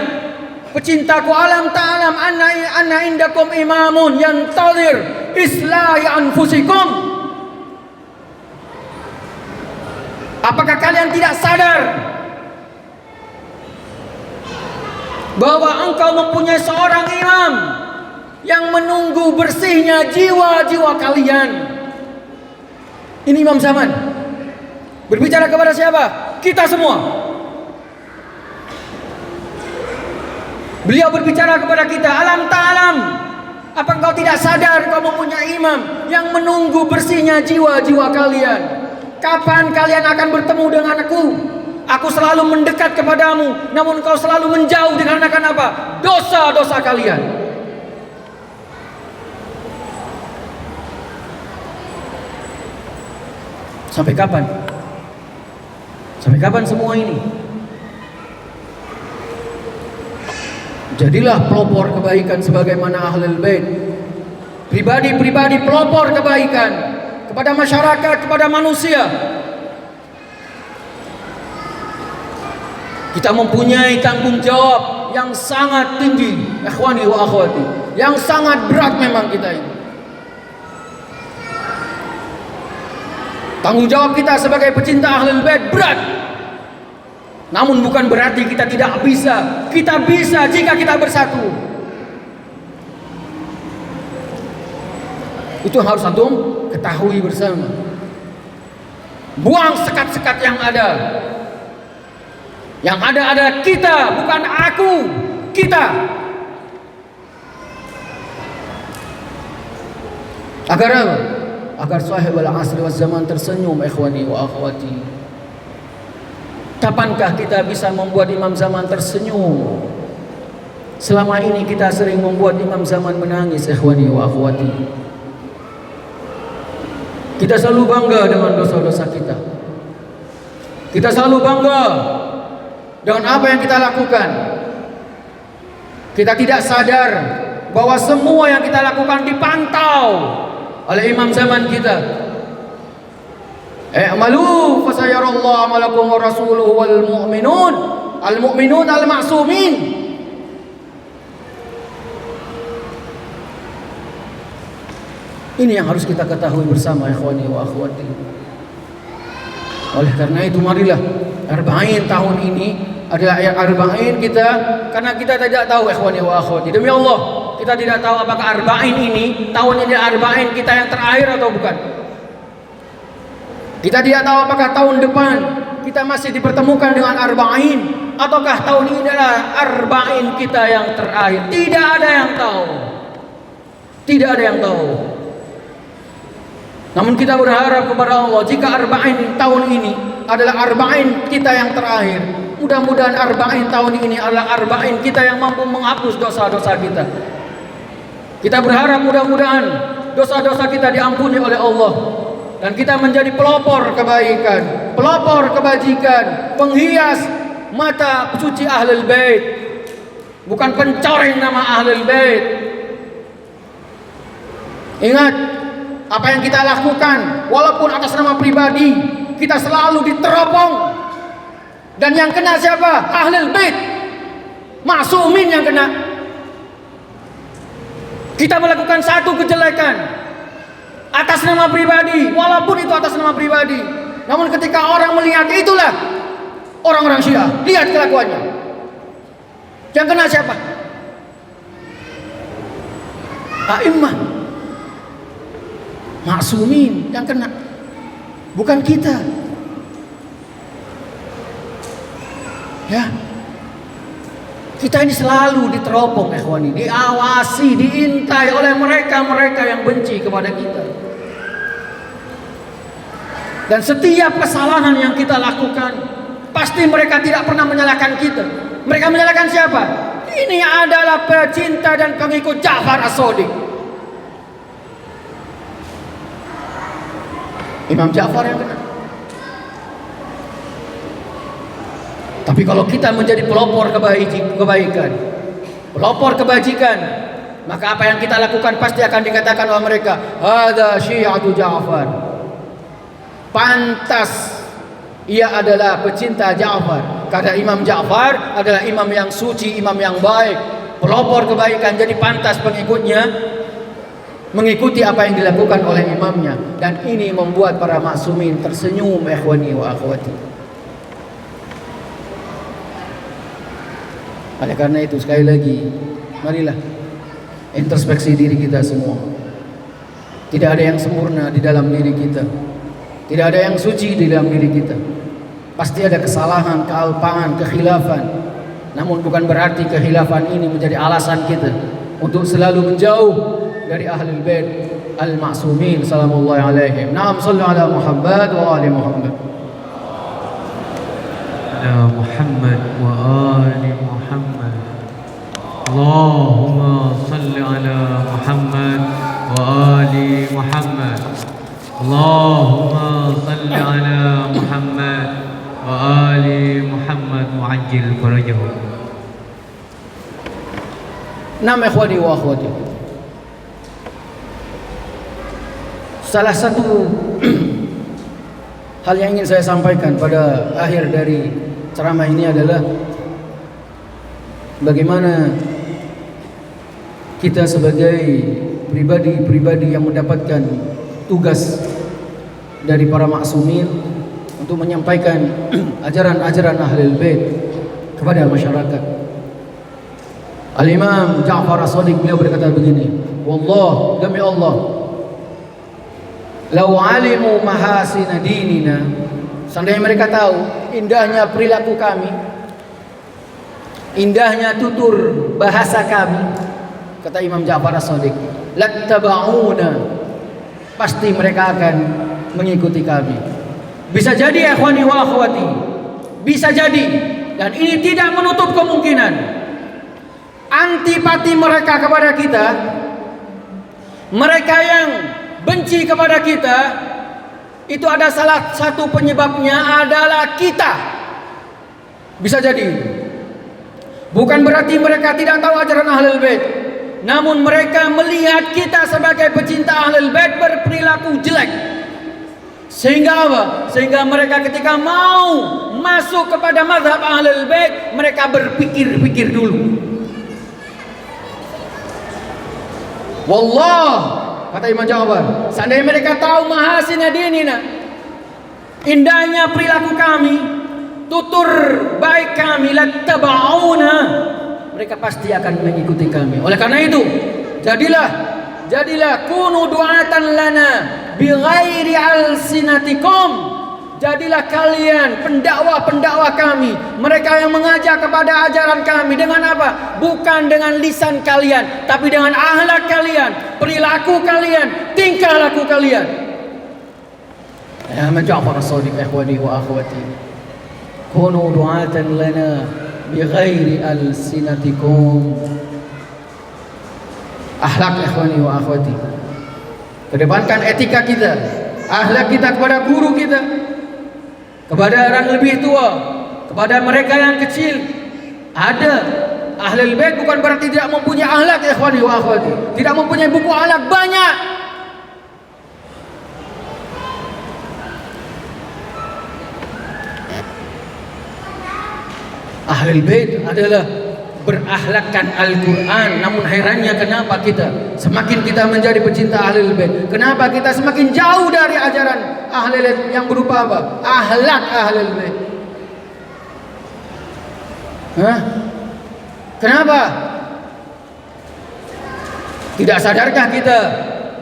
pecintaku, alam ta'alam anna indakum imamun yantadir islahi anfusikum. Apakah kalian tidak sadar bahwa engkau mempunyai seorang imam yang menunggu bersihnya jiwa-jiwa kalian? Ini imam zaman berbicara kepada siapa? Kita semua. Beliau berbicara kepada kita, alam ta'alam, apa engkau tidak sadar kau mempunyai imam yang menunggu bersihnya jiwa-jiwa kalian? Kapan kalian akan bertemu dengan aku? Aku selalu mendekat kepadamu, namun kau selalu menjauh dikarenakan apa? Dosa-dosa kalian. Sampai kapan? Sampai kapan semua ini? Jadilah pelopor kebaikan sebagaimana Ahlul Bait. Pribadi-pribadi pelopor kebaikan kepada masyarakat, kepada manusia. Kita mempunyai tanggung jawab yang sangat tinggi, ikhwani wa akhwati. Yang sangat berat memang kita ini. Tanggung jawab kita sebagai pecinta Ahlul Bait berat. Namun bukan berarti kita tidak bisa. Kita bisa jika kita bersatu. Itu harus antum ketahui bersama. Buang sekat-sekat yang ada. Yang ada adalah kita, bukan aku. Kita. Agar apa? Agar sahibul asri wal zaman tersenyum, ikhwani wa akhwati. Kapankah kita bisa membuat imam zaman tersenyum? Selama ini kita sering membuat imam zaman menangis, ikhwani wa akhwati. Kita selalu bangga dengan dosa-dosa kita. Kita selalu bangga dengan apa yang kita lakukan. Kita tidak sadar bahwa semua yang kita lakukan dipantau oleh imam zaman kita. I'malu fasayarallahu amalakum wa rasuluhu wal mu'minun al-ma'sumin. Ini yang harus kita ketahui bersama, ikhwani wa akhwati. Oleh karena itu marilah arba'in tahun ini adalah arba'in kita, karena kita tidak tahu, ikhwani wa akhwati. Demi Allah, kita tidak tahu apakah arba'in ini, tahun ini arba'in kita yang terakhir atau bukan. Kita tidak tahu apakah tahun depan kita masih dipertemukan dengan arba'in, ataukah tahun ini adalah arba'in kita yang terakhir. Tidak ada yang tahu. Tidak ada yang tahu. Namun kita berharap kepada Allah, jika arba'in tahun ini adalah arba'in kita yang terakhir, mudah-mudahan arba'in tahun ini adalah arba'in kita yang mampu menghapus dosa-dosa kita. Kita berharap mudah-mudahan dosa-dosa kita diampuni oleh Allah, dan kita menjadi pelopor kebaikan, pelopor kebajikan, penghias mata suci Ahlul Bait, bukan pencoreng nama Ahlul Bait. Ingat, apa yang kita lakukan, walaupun atas nama pribadi, kita selalu diteropong. Dan yang kena siapa? Ahlul Bait, ma'sumin yang kena. Kita melakukan satu kejelekan atas nama pribadi, walaupun itu atas nama pribadi, namun ketika orang melihat, itulah orang-orang Syiah, lihat kelakuannya. Yang kena siapa? A'immah, ma'sumin yang kena, bukan kita. Ya, kita ini selalu diteropong, ikhwani, diawasi, diintai oleh mereka-mereka yang benci kepada kita. Dan setiap kesalahan yang kita lakukan, pasti mereka tidak pernah menyalahkan kita. Mereka menyalahkan siapa? Ini adalah pecinta dan pengikut Ja'far As-Shadiq. Imam Ja'far yang kena. Tapi kalau kita menjadi pelopor kebaikan, pelopor kebajikan, maka apa yang kita lakukan pasti akan dikatakan oleh mereka, hadza syi'atu Ja'far. Pantas ia adalah pecinta Ja'far, karena Imam Ja'far adalah imam yang suci, imam yang baik, pelopor kebaikan. Jadi pantas pengikutnya mengikuti apa yang dilakukan oleh imamnya. Dan ini membuat para maksumin tersenyum, ikhwani wa akhwati. Oleh karena itu, sekali lagi, marilah introspeksi diri kita semua. Tidak ada yang sempurna di dalam diri kita, tidak ada yang suci di dalam diri kita. Pasti ada kesalahan, kealpaan, kekhilafan. Namun bukan berarti kekhilafan ini menjadi alasan kita untuk selalu menjauh dari Ahlul Bait al-Ma'sumin sallallahu alaihim. Naam, sallu ala Muhammad wa ali Muhammad. Ala Muhammad wa ali Muhammad. Allahumma salli ala Muhammad wa ali Muhammad. Allahumma salli ala Muhammad wa ali Muhammad wa ajil farajahum. Naam, ikhwani wa akhwati, salah satu hal yang ingin saya sampaikan pada akhir dari ceramah ini adalah bagaimana kita sebagai pribadi-pribadi yang mendapatkan tugas dari para maksumin untuk menyampaikan ajaran-ajaran Ahlul Bait kepada masyarakat. Al-Imam Ja'far As-Shadiq beliau berkata begini, wallah, demi Allah, lau alimu mahasina dinina, seandainya mereka tahu indahnya perilaku kami, indahnya tutur bahasa kami, kata Imam Ja'far As-Shadiq, lattaba'una, pasti mereka akan mengikuti kami. Bisa jadi, ikhwani wa akhwati, bisa jadi, dan ini tidak menutup kemungkinan antipati mereka kepada kita, mereka yang benci kepada kita, itu ada salah satu penyebabnya adalah kita. Bisa jadi. Bukan berarti mereka tidak tahu ajaran Ahlul Bait, namun mereka melihat kita sebagai pecinta Ahlul Bait berperilaku jelek. Sehingga apa? Sehingga mereka ketika mau masuk kepada mazhab Ahlul Bait, mereka berpikir-pikir dulu. Wallah, kata Imam Ja'far, seandainya mereka tahu mahasina dinina, indahnya perilaku kami, tutur baik kami, lattaba'una, mereka pasti akan mengikuti kami. Oleh karena itu, jadilah kunu du'atan lana bighairi alsinatikum. Jadilah kalian pendakwa-pendakwa kami, mereka yang mengajak kepada ajaran kami dengan apa? Bukan dengan lisan kalian, tapi dengan akhlak kalian, perilaku kalian, tingkah laku kalian. Ya Ja'far as-Shadiq ikhwani wa akhwati. Kunu du'atan lana bighairi alsinatikum. Akhlak ikhwani wa akhwati. Kedepankan etika kita, akhlak kita kepada guru kita, kepada orang lebih tua, kepada mereka yang kecil. Ada Ahlul Bait bukan berarti tidak mempunyai akhlak ya ikhwani wa akhwati. Tidak mempunyai buku akhlak banyak. Ahlul Bait adalah berakhlakkan Al-Quran. Namun herannya kenapa kita semakin kita menjadi pecinta Ahlul Bait, kenapa kita semakin jauh dari ajaran Ahlul Bait yang berupa apa? Akhlak Ahlul Bait. Kenapa? Tidak sadarkah kita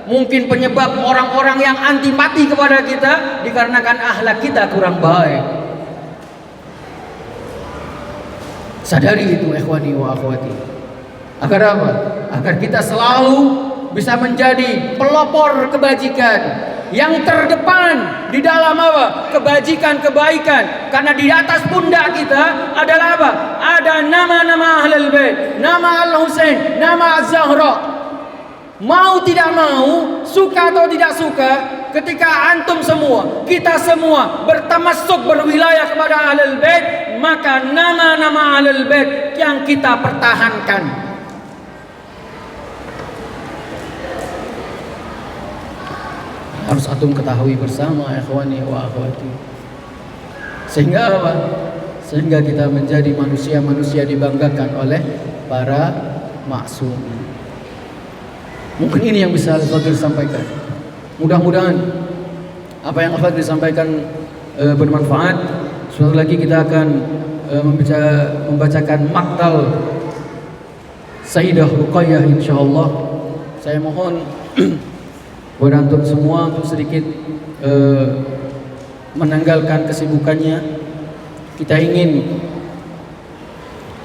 mungkin penyebab orang-orang yang antipati kepada kita dikarenakan akhlak kita kurang baik? Sadari itu ikhwani wa akhwati. Agar apa? Agar kita selalu bisa menjadi pelopor kebajikan, yang terdepan di dalam apa? Kebajikan, kebaikan. Karena di atas pundak kita adalah apa? Ada nama-nama Ahlul Bait, nama Al-Husain, nama Az-Zahra. Mau tidak mau, suka atau tidak suka, ketika antum semua, kita semua bertamassuk, berwilayah kepada Ahlul Bait, maka nama-nama Ahlul Bait yang kita pertahankan. Harus antum ketahui bersama ikhwani wa akhwati. Sehingga apa? Sehingga kita menjadi manusia-manusia dibanggakan oleh para maksum. Mungkin ini yang bisa Al-Fadhil sampaikan. Mudah-mudahan apa yang Al-Fadhil sampaikan bermanfaat. Suatu lagi kita akan membacakan maktal Sayyidah Ruqayyah insyaallah. Saya mohon kepada antum semua untuk sedikit menanggalkan kesibukannya. Kita ingin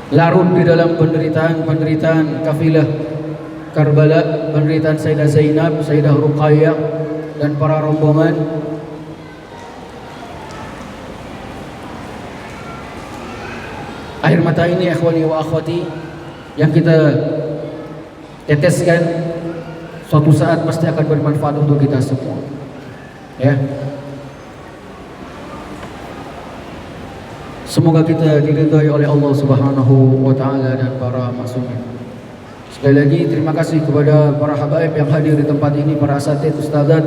larut di dalam penderitaan kafilah Karbala, penderitaan Sayyidah Zainab, Sayyidah Ruqayyah dan para rombongan. Air mata ini ikhwani wa akhwati yang kita teteskan suatu saat pasti akan bermanfaat untuk kita semua. Ya. Semoga kita diridhai oleh Allah Subhanahu wa taala dan para maksumin. Sekali lagi terima kasih kepada para habaib yang hadir di tempat ini, para asatidz, ustadzat,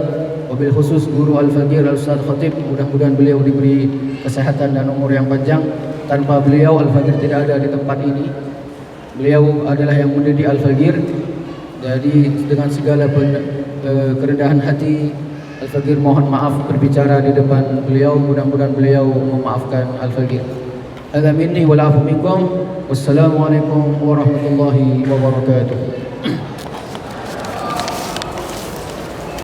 wabil khusus guru Al-Fadhil Al-Ustadz Khatib. Mudah-mudahan beliau diberi kesehatan dan umur yang panjang. Tanpa beliau Al-Fadhil tidak ada di tempat ini. Beliau adalah yang mendidik Al-Fadhil. Jadi dengan segala kerendahan hati Al-Fadhil mohon maaf berbicara di depan beliau. Mudah-mudahan beliau memaafkan Al-Fadhil. Hadza minni wal afu minkum. Wassalamualaikum warahmatullahi wabarakatuh.